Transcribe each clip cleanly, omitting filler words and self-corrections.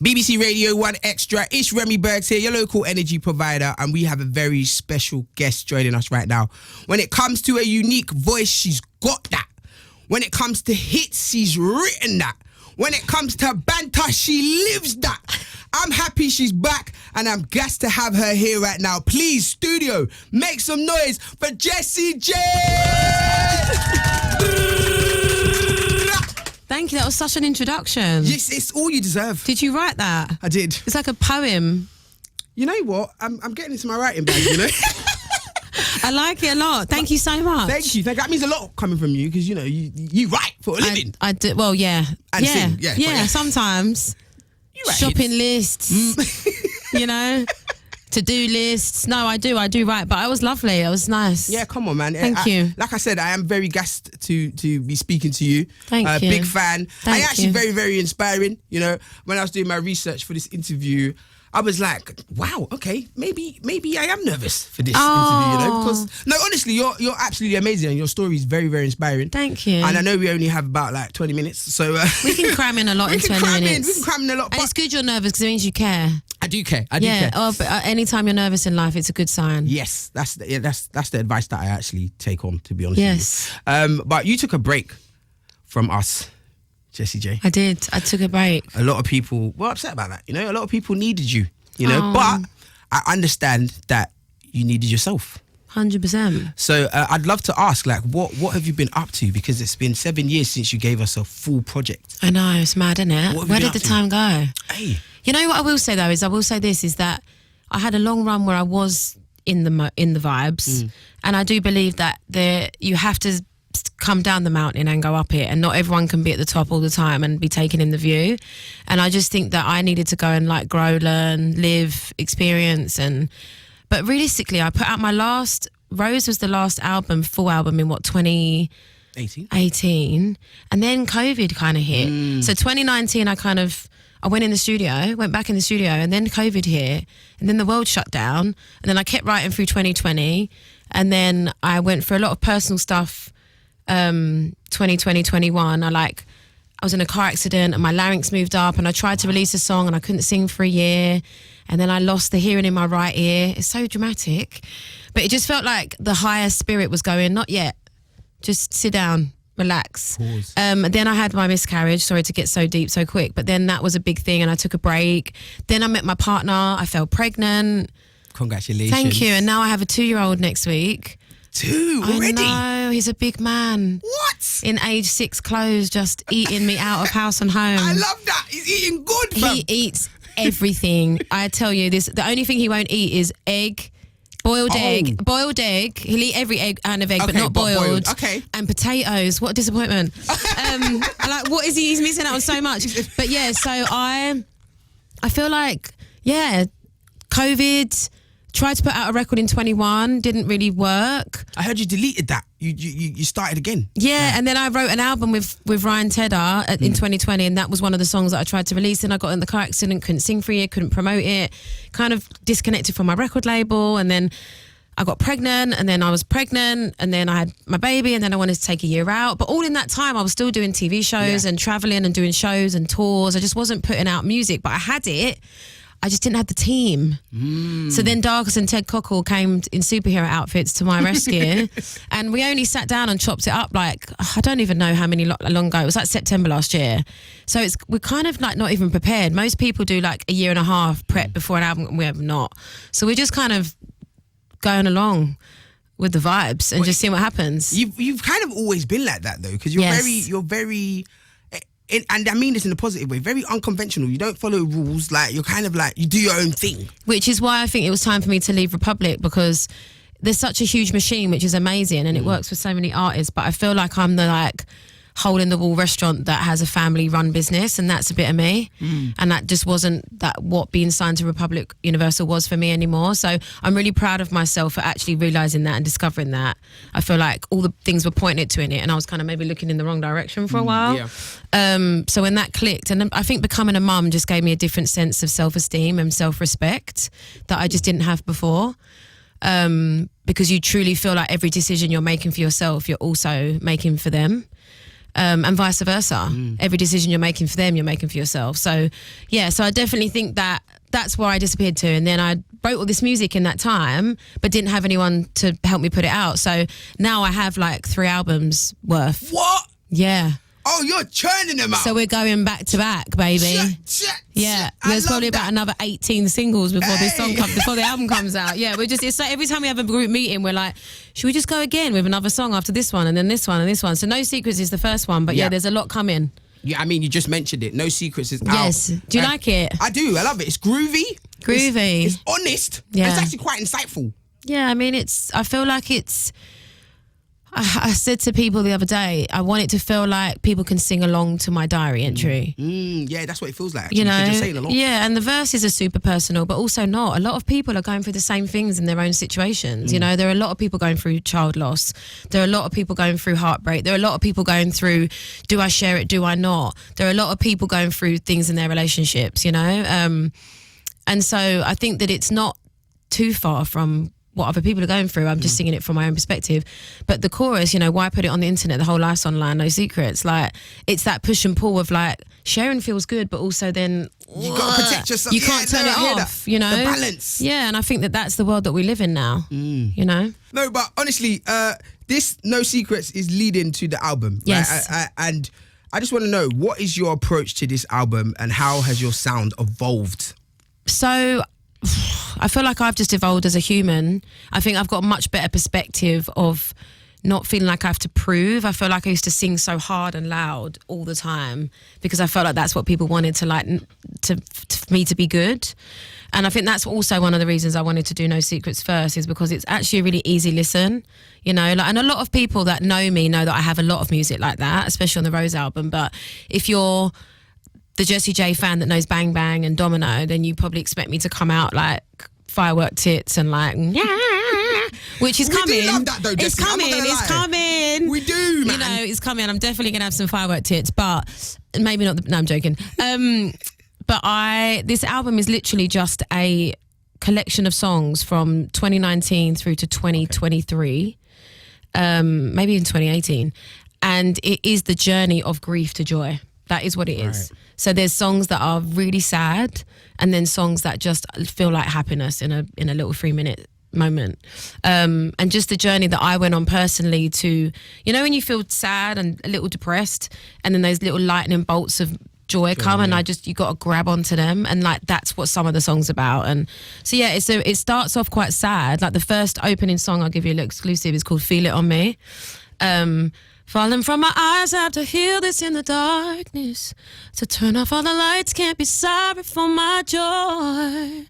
BBC Radio 1 Extra. It's Remi Burgz here, your local energy provider, and we have a very special guest joining us right now. When it comes to a unique voice, she's got that. When it comes to hits, she's written that. When it comes to banter, she lives that. I'm happy she's back, and I'm gassed to have her here right now. Please, studio, make some noise for Jessie J! Thank you. That was such an introduction. Yes, it's all you deserve. Did you write that? I did. It's like a poem. You know what? I'm getting into my writing bag, you know? I like it a lot. Thank you so much. Thank you. That means a lot coming from you because, you know, you write for a living. I do. Well, yeah. And yeah. sing. Yeah, sometimes. You write Shopping hits. lists, you know, to-do lists. No, I do write, but it was lovely. It was nice. Yeah, come on, man. Thank you. Like I said, I am very gassed to be speaking to you. Thank you. Big fan. Thank and actually you. very, very inspiring. You know, when I was doing my research for this interview, I was like, wow, okay, maybe I am nervous for this interview, you know, because no, honestly, you're absolutely amazing and your story is very, very inspiring. Thank you. And I know we only have about like 20 minutes, so we can cram in a lot in 20 minutes. We can cram in a lot. And it's good you're nervous because it means you care. I do care. I do care. Oh, but anytime you're nervous in life, it's a good sign. Yes, that's the advice that I actually take on, to be honest Yes. with you. But you took a break from us, Jessie J. I did. I took a break. A lot of people were upset about that, you know. A lot of people needed you, you know. Oh. But I understand that you needed yourself. 100%. So I'd love to ask, like, what have you been up to? Because it's been 7 years since you gave us a full project. I know, it's mad, isn't it? Where did the time go? Hey. You know what I will say though is that I had a long run where I was in the vibes, and I do believe that you have to come down the mountain and go up it, and not everyone can be at the top all the time and be taking in the view. And I just think that I needed to go and like grow, learn, live, experience. But realistically, I put out my last Rose was the last album, full album in 2018, and then COVID kind of hit. So 2019 I went in the studio, went back in the studio, and then COVID hit, and then the world shut down, and then I kept writing through 2020, and then I went for a lot of personal stuff 2020, 21. I was in a car accident and my larynx moved up, and I tried to release a song and I couldn't sing for a year, and then I lost the hearing in my right ear. It's so dramatic, but it just felt like the higher spirit was going, not yet, just sit down, relax. Pause. Then I had my miscarriage. Sorry to get so deep so quick, but then that was a big thing and I took a break. Then I met my partner, I fell pregnant. Congratulations. Thank you. And now I have a 2-year-old next week. 2 already? I know, he's a big man. What? In age 6 clothes, just eating me out of house and home. I love that. He's eating good, fam. He eats everything. I tell you this, the only thing he won't eat is egg. Boiled egg. He'll eat every kind of egg, but not boiled. Okay. And potatoes. What a disappointment. What is he? He's missing out on so much. But yeah, so I feel like, COVID, tried to put out a record in 21, didn't really work. I heard you deleted that. You started again. Yeah, and then I wrote an album with Ryan Tedder in 2020, and that was one of the songs that I tried to release, and I got in the car accident, couldn't sing for a year, couldn't promote it, kind of disconnected from my record label, and then I got pregnant, and then I was pregnant, and then I had my baby, and then I wanted to take a year out. But all in that time, I was still doing TV shows and traveling and doing shows and tours. I just wasn't putting out music, but I had it. I just didn't have the team. So then Darkus and Ted Cockle came in superhero outfits to my rescue, and we only sat down and chopped it up I don't even know how many long ago. It was like September last year. So we're kind of like not even prepared. Most people do like a year and a half prep before an album, and we have not. So we're just kind of going along with the vibes and just seeing what happens. You've kind of always been like that though, because you're very. And I mean this in a positive way, very unconventional. You don't follow rules. Like, you're kind of like, you do your own thing. Which is why I think it was time for me to leave Republic, because there's such a huge machine, which is amazing, and it works for so many artists. But I feel like I'm the hole in the wall restaurant that has a family run business, and that's a bit of me. And that just wasn't what being signed to Republic Universal was for me anymore. So I'm really proud of myself for actually realising that and discovering that. I feel like all the things were pointed to in it, and I was kind of maybe looking in the wrong direction for a while. So when that clicked, and I think becoming a mum just gave me a different sense of self-esteem and self-respect that I just didn't have before. Because you truly feel like every decision you're making for yourself, you're also making for them. and vice versa. Every decision you're making for them, you're making for yourself. So yeah, so I definitely think that that's where I disappeared to. And then I wrote all this music in that time, but didn't have anyone to help me put it out. So now I have like 3 albums worth. What? Yeah. Oh, you're churning them out. So we're going back to back, baby. Yeah, there's probably about another 18 singles before this song comes, before the album comes out. Yeah, it's like every time we have a group meeting, we're like, should we just go again with another song after this one, and then this one and this one? So No Secrets is the first one, but yeah, there's a lot coming. Yeah, I mean, you just mentioned it. No Secrets is out. Yes. Do you like it? I do. I love it. It's groovy. Groovy. It's honest. Yeah. It's actually quite insightful. Yeah, I mean, I feel like I said to people the other day, I want it to feel like people can sing along to my diary entry. Yeah, that's what it feels like. Actually. You know, you're saying along. Yeah, and the verses are super personal, but also not. A lot of people are going through the same things in their own situations. You know, there are a lot of people going through child loss. There are a lot of people going through heartbreak. There are a lot of people going through, do I share it, do I not? There are a lot of people going through things in their relationships, you know? And so I think that it's not too far from what other people are going through. I'm just singing it from my own perspective. But the chorus, you know, why put it on the internet? The whole life's online, no secrets. Like, it's that push and pull of like, sharing feels good, but also then you got to protect yourself. You can't turn it off, you know? The balance. Yeah, and I think that that's the world that we live in now, you know? No, but honestly, this No Secrets is leading to the album. Yes. Right? And I just want to know, what is your approach to this album and how has your sound evolved? So I feel like I've just evolved as a human. I think I've got a much better perspective of not feeling like I have to prove. I feel like I used to sing so hard and loud all the time because I felt like that's what people wanted to like to me to be good. And I think that's also one of the reasons I wanted to do No Secrets first, is because it's actually a really easy listen, you know, like, and a lot of people that know me know that I have a lot of music like that, especially on the Rose album. But if you're the Jessie J fan that knows Bang Bang and Domino, then you probably expect me to come out like firework tits and like, yeah, which is coming. We do love that though, Jessie. It's coming. We do, man. You know, it's coming. I'm definitely going to have some firework tits, but maybe not. No, I'm joking. But this album is literally just a collection of songs from 2019 through to 2023, maybe even 2018. And it is the journey of grief to joy. That is what it is. Right. So there's songs that are really sad, and then songs that just feel like happiness in a little 3-minute moment. And just the journey that I went on personally to, you know, when you feel sad and a little depressed, and then those little lightning bolts of joy come, and you got to grab onto them, and like that's what some of the songs about. And so yeah, it starts off quite sad. Like the first opening song, I'll give you a little exclusive, is called Feel It On Me. Falling from my eyes, I have to heal this in the darkness. To turn off all the lights, can't be sorry for my joy.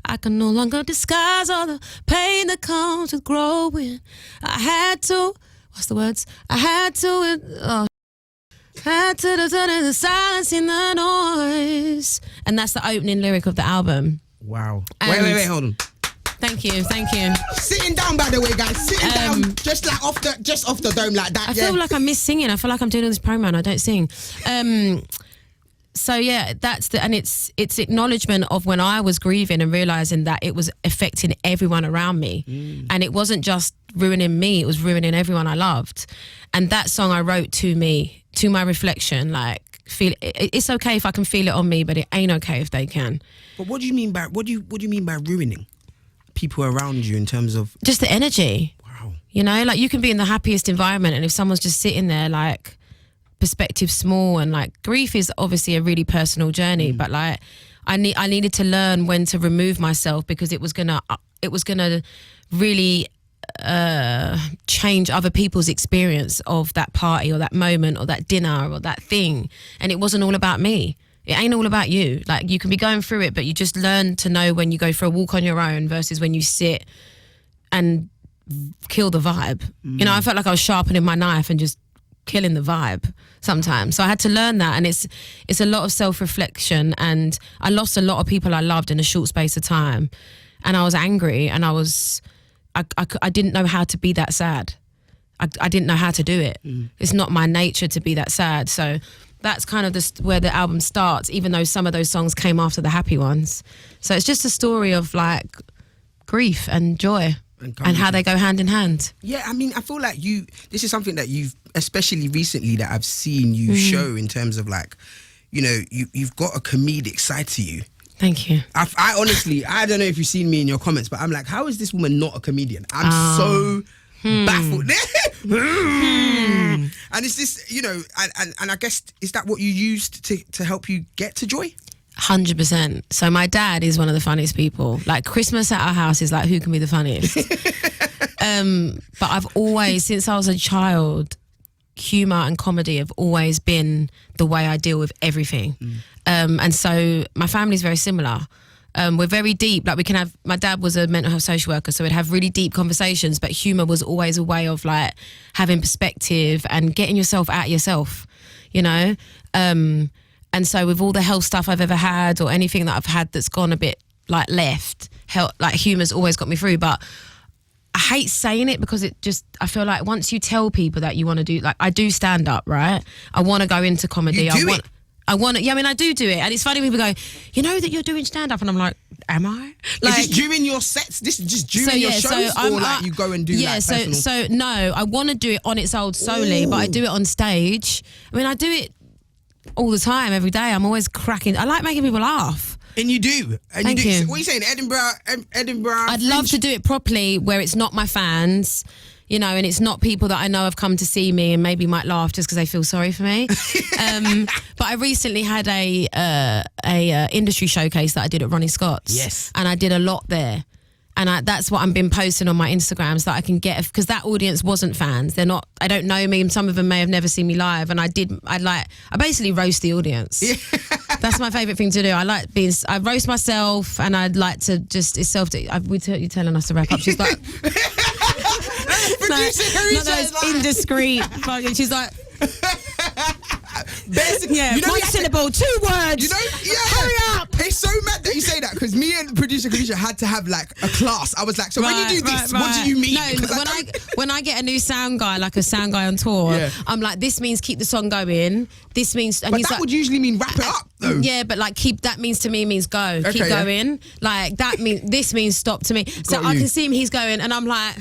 I can no longer disguise all the pain that comes with growing. I had to, what's the words? I had to turn in the silence in the noise. And that's the opening lyric of the album. Wow. And wait, hold on. Thank you. Sitting down, by the way, guys. Sitting down, just off the dome like that. I feel like I miss singing. I feel like I'm doing all this promo and I don't sing. So yeah, it's acknowledgement of when I was grieving and realizing that it was affecting everyone around me, and it wasn't just ruining me; it was ruining everyone I loved. And that song I wrote to me, to my reflection, like. It's okay if I can feel it on me, but it ain't okay if they can. But what do you mean by ruining people around you in terms of just the energy? Wow. You know, like you can be in the happiest environment, and if someone's just sitting there, like perspective small, and like grief is obviously a really personal journey, but like I needed to learn when to remove myself, because it was gonna really change other people's experience of that party or that moment or that dinner or that thing, and it wasn't all about me. It ain't all about you. Like you can be going through it, but you just learn to know when you go for a walk on your own versus when you sit and kill the vibe. You know, I felt like I was sharpening my knife and just killing the vibe sometimes. So I had to learn that, and it's a lot of self-reflection, and I lost a lot of people I loved in a short space of time, and I was angry, and I didn't know how to be that sad. I didn't know how to do it. It's not my nature to be that sad. So that's kind of where the album starts, even though some of those songs came after the happy ones. So it's just a story of like grief and joy. and how they go hand in hand. Yeah, I mean, I feel like this is something that you've, especially recently, that I've seen you show in terms of like, you know, you've got a comedic side to you. Thank you. I honestly, I don't know if you've seen me in your comments, but I'm like, how is this woman not a comedian? I'm so baffled. And it's this, you know, and I guess, is that what you used to help you get to joy? 100%. So my dad is one of the funniest people. Like Christmas at our house is like, who can be the funniest? But I've always, since I was a child, humour and comedy have always been the way I deal with everything. And so my family's very similar. We're very deep. Like my dad was a mental health social worker, so we'd have really deep conversations, but humour was always a way of like having perspective and getting yourself out of yourself, you know? And so with all the health stuff I've ever had or anything that I've had that's gone a bit like left, like humour's always got me through. But I hate saying it because I feel like once you tell people that you want to do, like I do stand up, right? I want to go into comedy. I want to, yeah, I mean, I do it. And it's funny, people go, you know that you're doing stand up? And I'm like, am I? Like, is this during your sets? This is just during your shows? Or like you go and do like personal? So no, I want to do it on its own solely, but I do it on stage. I mean, I do it all the time, every day. I'm always cracking. I like making people laugh. And you do. And Thank you. So what are you saying? Edinburgh? I'd love to do it properly where it's not my fans, you know, and it's not people that I know have come to see me and maybe might laugh just because they feel sorry for me. But I recently had a industry showcase that I did at Ronnie Scott's. Yes. And I did a lot there. And that's what I've been posting on my Instagram so that I can get, because that audience wasn't fans. They're not, I don't know me, and some of them may have never seen me live. And I basically roast the audience. Yeah. That's my favourite thing to do. I roast myself, and I'd like to just, it's you're telling us to wrap up. She's like, not those indiscreet fucking, she's like, basically, yeah, you know, one syllable, 2 words. You know, yeah. Hurry up. It's so mad that you say that, because me and producer Khadijah had to have like a class. I was like, so when you do this, what do you mean? No, when I get a new sound guy, like a sound guy on tour, I'm like, this means keep the song going. This means, and but he's that like, would usually mean wrap it up though. Yeah, but like that means to me means go. Okay, keep going. Like that means, this means stop to me. So I can see him, he's going, and I'm like,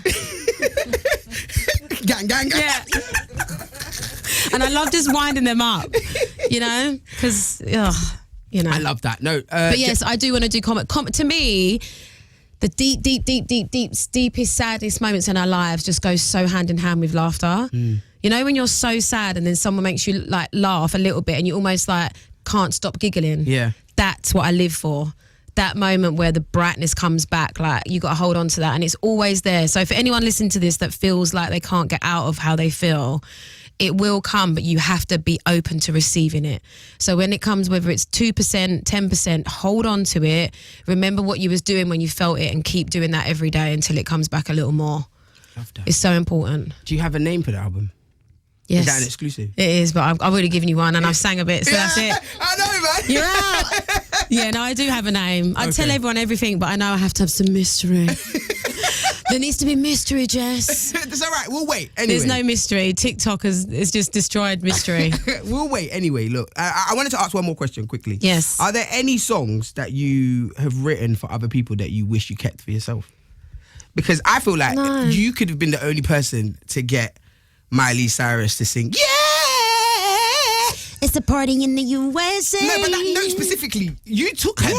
gang. Yeah. And I love just winding them up, you know, because, you know. I love that. No, but yes, I do want to do comedy. To me, the deepest, saddest moments in our lives just go so hand in hand with laughter. You know, when you're so sad and then someone makes you like laugh a little bit and you almost like can't stop giggling. Yeah. That's what I live for. That moment where the brightness comes back, like you got to hold on to that, and it's always there. So for anyone listening to this that feels like they can't get out of how they feel, it will come, but you have to be open to receiving it. So when it comes, whether it's 2%, 10%, hold on to it. Remember what you was doing when you felt it and keep doing that every day until it comes back a little more. Love that. It's so important. Do you have a name for the album? Yes. Is that an exclusive? It is, but I've already given you one and I've sang a bit, so that's it. I know, man. You're out. Yeah, no, I do have a name. I tell everyone everything, but I know I have to have some mystery. There needs to be mystery, Jess. That's all right. We'll wait. Anyway. There's no mystery. TikTok has just destroyed mystery. We'll wait. Anyway, look, I wanted to ask one more question quickly. Yes. Are there any songs that you have written for other people that you wish you kept for yourself? Because I feel like you could have been the only person to get Miley Cyrus to sing, yeah, it's a party in the USA. No, but that note specifically, you took her there.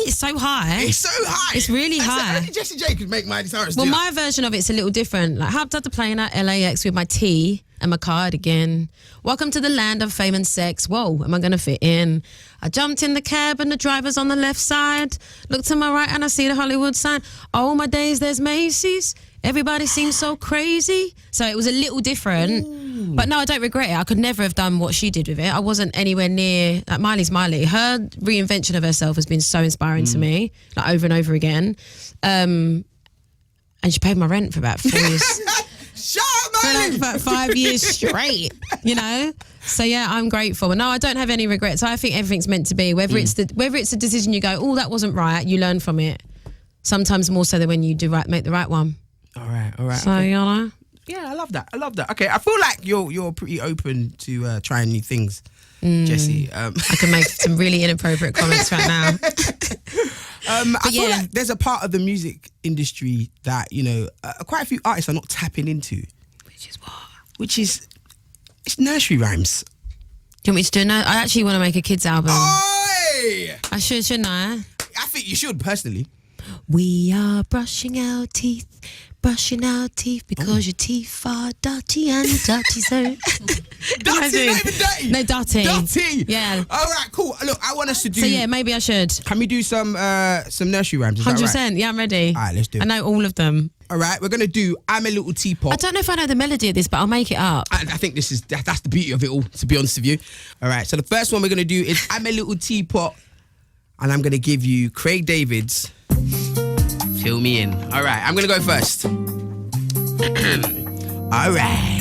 It's so high. It's so high. It's really high. Only Jessie J could make Miley Cyrus Well, do my version of it's a little different. Like, hopped out the plane at LAX with my tea and my cardigan. Welcome to the land of fame and sex. Whoa, am I going to fit in? I jumped in the cab and the driver's on the left side. Look to my right and I see the Hollywood sign. All my days, there's Macy's. Everybody seems so crazy. So it was a little different. Ooh. But no, I don't regret it. I could never have done what she did with it. I wasn't anywhere near, like Miley's Miley. Her reinvention of herself has been so inspiring to me, like over and over again. And she paid my rent for about 4 years. Shut up, Miley! For about 5 years straight, you know? So yeah, I'm grateful. But no, I don't have any regrets. I think everything's meant to be. Whether it's a decision you go, oh, that wasn't right, you learn from it. Sometimes more so than when you make the right one. All right. So, you know? Yeah, I love that. Okay, I feel like you're pretty open to trying new things, Jessie. I can make some really inappropriate comments right now. I feel like there's a part of the music industry that, you know, quite a few artists are not tapping into. Which is what? Which is, it's nursery rhymes. Do you want me to do I actually want to make a kids album. Oi! I should, shouldn't I? I think you should, personally. We are brushing our teeth because your teeth are dirty and dirty, so. Dirty, not even dirty. No, dirty. Dirty. Yeah. All right, cool. Look, I want us to do. So yeah, maybe I should. Can we do some nursery rhymes? Is that 100%. right? Yeah, I'm ready. All right, let's do it. I know all of them. All right, we're gonna do "I'm a Little Teapot." I don't know if I know the melody of this, but I'll make it up. I think that's the beauty of it all, to be honest with you. All right, so the first one we're gonna do is "I'm a Little Teapot," and I'm gonna give you Craig David's "Fill Me In." All right, I'm gonna go first. All right.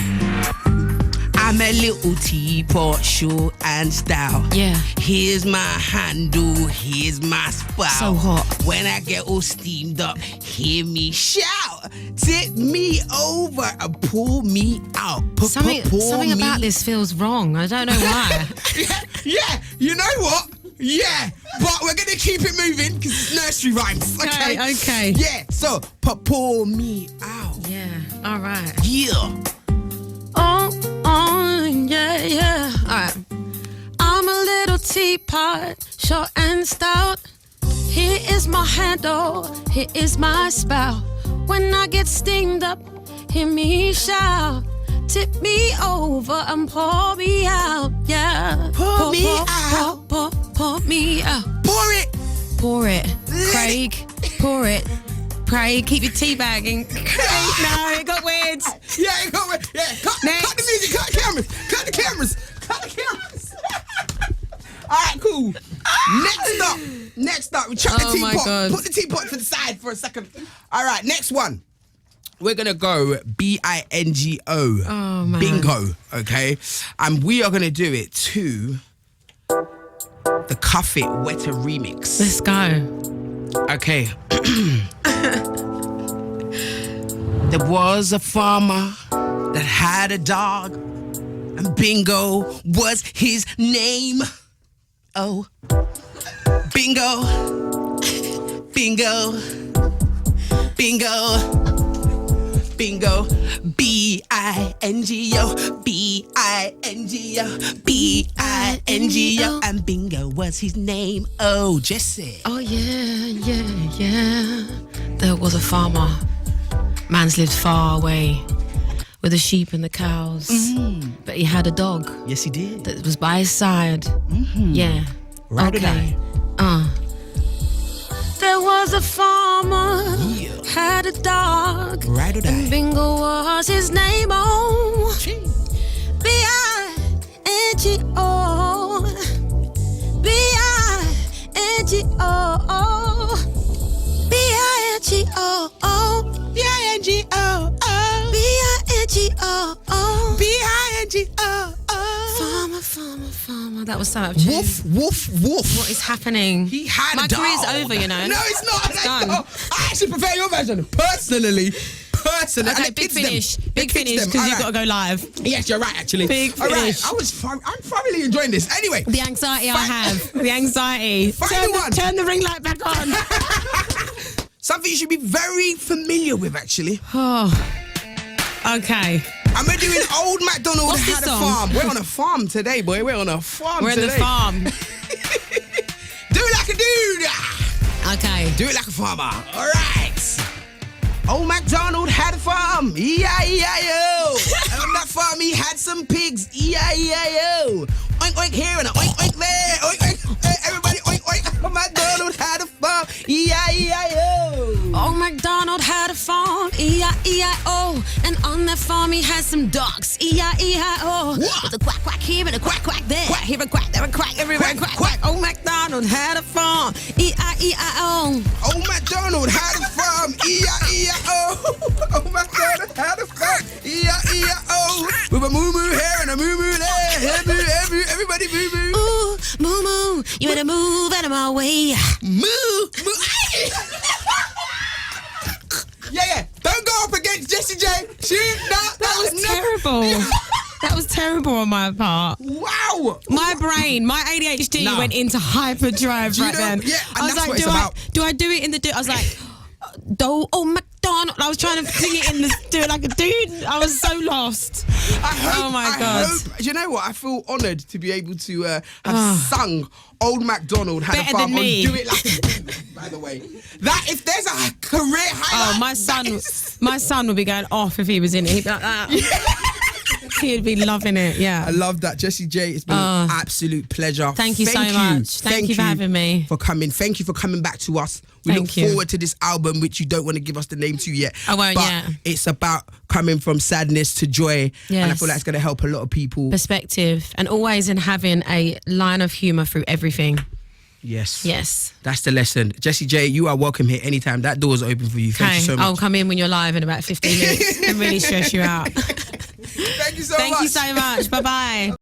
I'm a little teapot, short and stout. Yeah. Here's my handle, here's my spout. So hot. When I get all steamed up, hear me shout. Tip me over and pull me out. Something about this feels wrong. I don't know why. yeah, you know what? Yeah, but we're going to keep it moving because it's nursery rhymes. Okay. Yeah, so pull me out. Yeah, all right. Yeah. Yeah. All right. I'm a little teapot, short and stout. Here is my handle, here is my spout. When I get steamed up, hear me shout. Tip me over and pour me out, yeah. Pour me out. Pour me out. Pour it. Pour it. Craig, pour it. Craig, keep your tea bagging. Craig, no, it got weird. Yeah, it got weird. Yeah, cut the music, cut the cameras. Cut the cameras. All right, cool. Next up, we chuck the teapot. My God. Put the teapot to the side for a second. All right, next one. We're going to go BINGO. Oh, man. Bingo, okay? And we are going to do it to the Cuff It Wetter remix. Let's go. Okay. There was a farmer that had a dog, and Bingo was his name. Oh, Bingo, Bingo, Bingo, Bingo, BINGO, BINGO, BINGO, and Bingo was his name. Oh, Jessie. Oh, yeah. There was a farmer. Man's lived far away with the sheep and the cows. Mm-hmm. But he had a dog. Yes, he did. That was by his side. Mm-hmm. Yeah. Right okay. There was a farmer, had a dog. Right or die. And Bingo was his name. Oh, BINGO. BINGO. BINGO. Farmer. That was so much. Woof. What is happening? He had My a dog. career's over, you know. No, it's not. It's done. I actually prefer your version. Personally. Okay, big finish because you've got to go live. Yes, you're right, actually. Big finish. All right, I'm thoroughly enjoying this. Anyway. The anxiety I have. The anxiety. Turn the ring light back on. Something you should be very familiar with, actually. Oh, okay. I'm going to do an old McDonald What's had this a song? farm. We're on a farm today, boy. We're on a farm We're today. in the farm. Do it like a dude. Okay. Do it like a farmer. All right. Old MacDonald had a farm, E-I-E-I-O. On that farm he had some pigs, E-I-E-I-O. Oink, oink here and a oink, oink there. Oink, oink. Hey, everybody oink, oink. Old MacDonald had a farm, E-I-E-I-O. Old MacDonald had a farm, E-I-E-I-O. And on that farm he had some dogs, E-I-E-I-O. With a quack, quack here and a quack, quack there. Quack here and quack there and quack everywhere. Quack, quack. Old MacDonald had a farm, E-I-E-I-O. Old MacDonald had a farm, E-I-E-I-O. Old MacDonald had a farm, E-I-E-I-O. With a moo-moo here and a moo-moo there. Everybody moo-moo. Ooh, moo-moo, you better move out of my way. Moo. Yeah. Don't go up against Jessie J. That was terrible. That was terrible on my part. Wow. My brain, my ADHD went into hyperdrive right then. Yeah, and I was that's like, what it's about. do I do it in the... I was like... Oh, McDonald. I was trying to sing it do it like a dude. I was so lost. Oh my God. Do you know what? I feel honoured to be able to have sung Old MacDonald had Better a farm than on me. Do It Like a Dude, by the way. That, if there's a career highlight. My son would be going off if he was in it. He'd be like that. He'd be loving it, yeah. I love that. Jessie J, it's been an absolute pleasure. Thank you so much. Thank you for having me. For coming. Thank you for coming back to us. We look forward to this album, which you don't want to give us the name to yet. I won't but yet. It's about coming from sadness to joy. Yes. And I feel like it's going to help a lot of people. Perspective. And always in having a line of humour through everything. Yes. That's the lesson. Jessie J, you are welcome here anytime. That door's open for you. Thank you so much. I'll come in when you're live in about 15 minutes and really stress you out. Thank you so much. Thank you so much. Bye-bye.